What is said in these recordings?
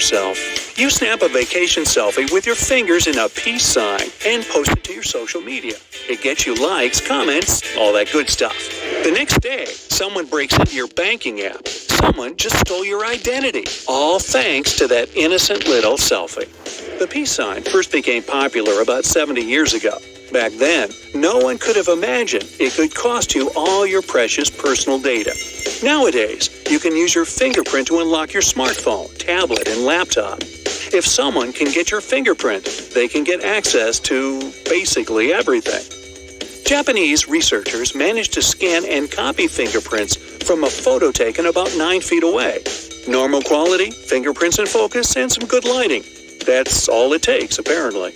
yourself. You snap a vacation selfie with your fingers in a peace sign and post it to your social media. It gets you likes, comments, all that good stuff. The next day, someone breaks into your banking app. Someone just stole your identity, all thanks to that innocent little selfie. The peace sign first became popular about 70 years ago. Back then, no one could have imagined it could cost you all your precious personal data. Nowadays, you can use your fingerprint to unlock your smartphone, tablet, and laptop. If someone can get your fingerprint, they can get access to basically everything. Japanese researchers managed to scan and copy fingerprints from a photo taken about 9 feet away. Normal quality, fingerprints in focus, and some good lighting. That's all it takes, apparently.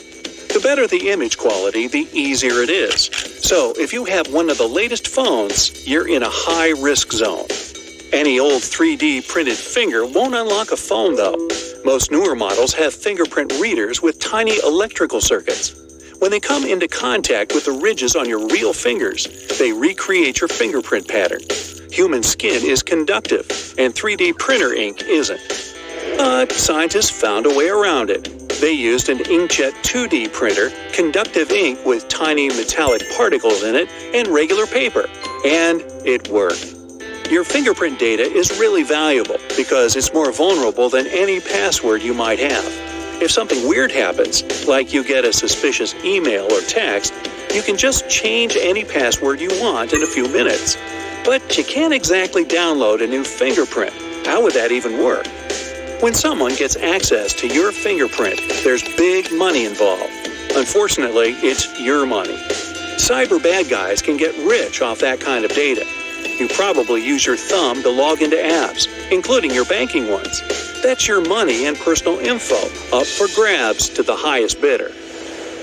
The better the image quality, the easier it is. So, if you have one of the latest phones, you're in a high-risk zone. Any old 3D printed finger won't unlock a phone, though. Most newer models have fingerprint readers with tiny electrical circuits. When they come into contact with the ridges on your real fingers, they recreate your fingerprint pattern. Human skin is conductive, and 3D printer ink isn't. But scientists found a way around it. They used an inkjet 2D printer, conductive ink with tiny metallic particles in it, and regular paper. And it worked. Your fingerprint data is really valuable because it's more vulnerable than any password you might have. If something weird happens, like you get a suspicious email or text, you can just change any password you want in a few minutes. But you can't exactly download a new fingerprint. How would that even work? When someone gets access to your fingerprint, there's big money involved. Unfortunately, it's your money. Cyber bad guys can get rich off that kind of data. You probably use your thumb to log into apps, including your banking ones. That's your money and personal info, up for grabs to the highest bidder.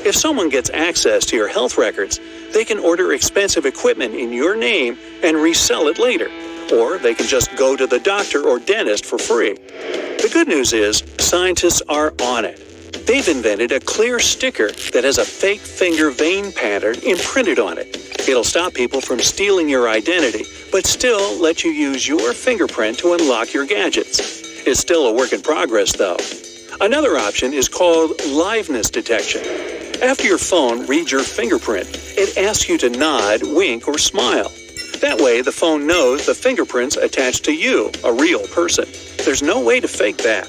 If someone gets access to your health records, they can order expensive equipment in your name and resell it later. Or they can just go to the doctor or dentist for free. The good news is, scientists are on it. They've invented a clear sticker that has a fake finger vein pattern imprinted on it. It'll stop people from stealing your identity, but still let you use your fingerprint to unlock your gadgets. It's still a work in progress, though. Another option is called liveness detection. After your phone reads your fingerprint, it asks you to nod, wink, or smile. That way, the phone knows the fingerprint's attached to you, a real person. There's no way to fake that.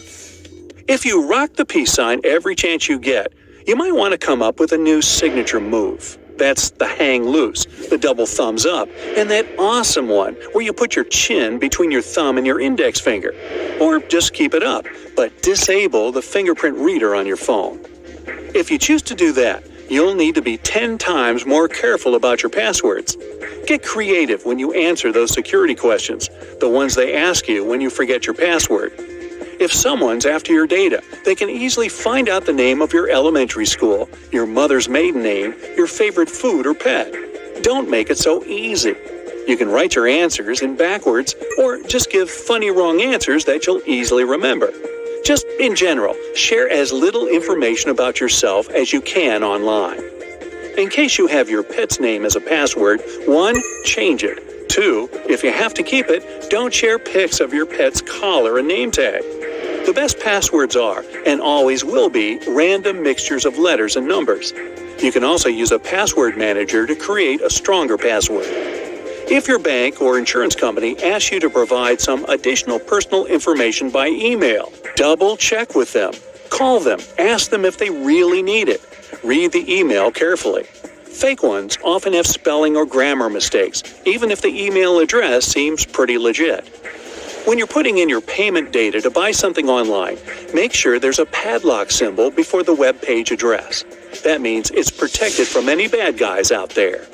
If you rock the peace sign every chance you get, you might want to come up with a new signature move. That's the hang loose, the double thumbs up, and that awesome one where you put your chin between your thumb and your index finger. Or just keep it up, but disable the fingerprint reader on your phone. If you choose to do that, you'll need to be 10 times more careful about your passwords. Get creative when you answer those security questions, the ones they ask you when you forget your password. If someone's after your data, they can easily find out the name of your elementary school, your mother's maiden name, your favorite food or pet. Don't make it so easy. You can write your answers in backwards or just give funny wrong answers that you'll easily remember. Just in general, share as little information about yourself as you can online. In case you have your pet's name as a password, 1, change it. 2, if you have to keep it, don't share pics of your pet's collar and name tag. The best passwords are, and always will be, random mixtures of letters and numbers. You can also use a password manager to create a stronger password. If your bank or insurance company asks you to provide some additional personal information by email, double check with them. Call them, ask them if they really need it. Read the email carefully. Fake ones often have spelling or grammar mistakes, even if the email address seems pretty legit. When you're putting in your payment data to buy something online, make sure there's a padlock symbol before the web page address. That means it's protected from any bad guys out there.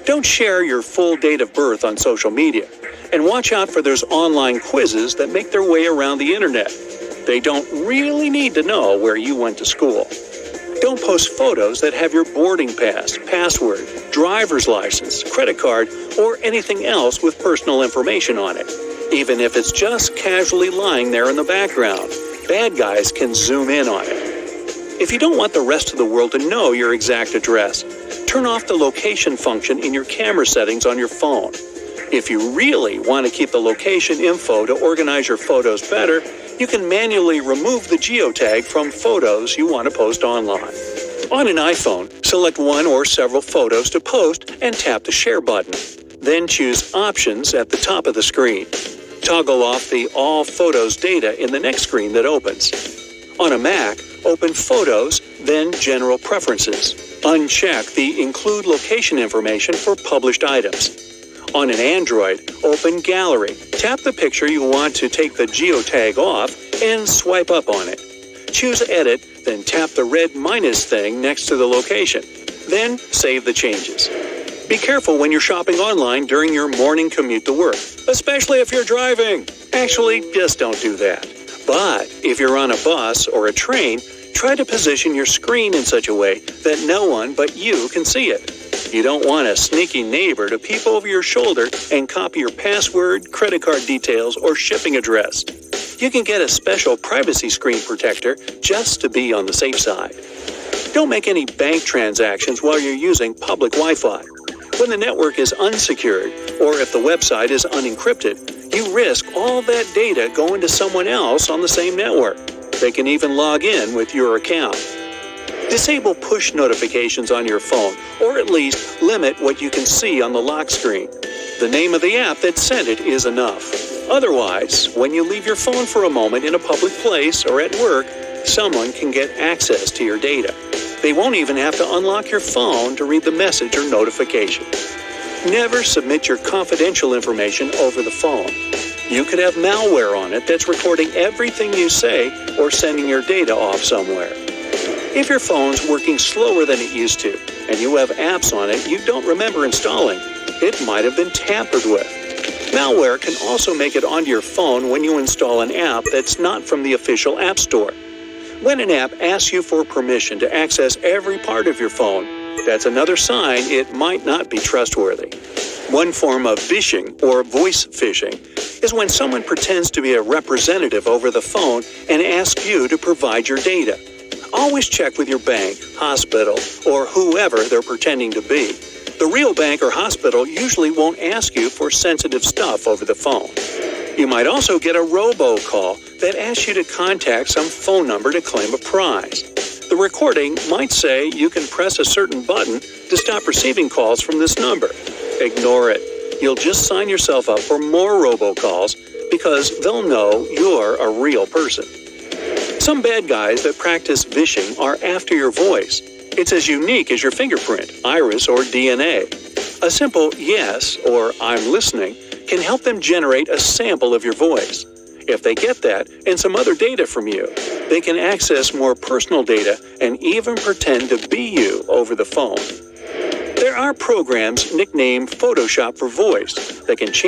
Don't share your full date of birth on social media, and watch out for those online quizzes that make their way around the internet. They don't really need to know where you went to school. Don't post photos that have your boarding pass, password, driver's license, credit card, or anything else with personal information on it. Even if it's just casually lying there in the background, bad guys can zoom in on it. If you don't want the rest of the world to know your exact address, turn off the location function in your camera settings on your phone. If you really want to keep the location info to organize your photos better, You can manually remove the geotag from photos you want to post online. On an iPhone, select one or several photos to post and tap the Share button. Then choose Options at the top of the screen. Toggle off the All Photos data in the next screen that opens. On a Mac, open Photos, then General Preferences. Uncheck the Include Location information for published items. On an Android, open Gallery. Tap the picture you want to take the geotag off and swipe up on it. Choose Edit, then tap the red minus thing next to the location. Then save the changes. Be careful when you're shopping online during your morning commute to work, especially if you're driving. Actually, just don't do that. But if you're on a bus or a train, try to position your screen in such a way that no one but you can see it. You don't want a sneaky neighbor to peep over your shoulder and copy your password, credit card details, or shipping address. You can get a special privacy screen protector just to be on the safe side. Don't make any bank transactions while you're using public Wi-Fi. When the network is unsecured, or if the website is unencrypted, you risk all that data going to someone else on the same network. They can even log in with your account. Disable push notifications on your phone, or at least limit what you can see on the lock screen. The name of the app that sent it is enough. Otherwise, when you leave your phone for a moment in a public place or at work, someone can get access to your data. They won't even have to unlock your phone to read the message or notification. Never submit your confidential information over the phone. You could have malware on it that's recording everything you say or sending your data off somewhere. If your phone's working slower than it used to, and you have apps on it you don't remember installing, it might have been tampered with. Malware can also make it onto your phone when you install an app that's not from the official App Store. When an app asks you for permission to access every part of your phone, that's another sign it might not be trustworthy. One form of phishing, or voice phishing, is when someone pretends to be a representative over the phone and asks you to provide your data. Always check with your bank, hospital, or whoever they're pretending to be. The real bank or hospital usually won't ask you for sensitive stuff over the phone. You might also get a robocall that asks you to contact some phone number to claim a prize. The recording might say you can press a certain button to stop receiving calls from this number. Ignore it. You'll just sign yourself up for more robocalls because they'll know you're a real person. Some bad guys that practice phishing are after your voice. It's as unique as your fingerprint, iris, or DNA. A simple yes or I'm listening can help them generate a sample of your voice. If they get that and some other data from you, they can access more personal data and even pretend to be you over the phone. There are programs nicknamed Photoshop for Voice that can change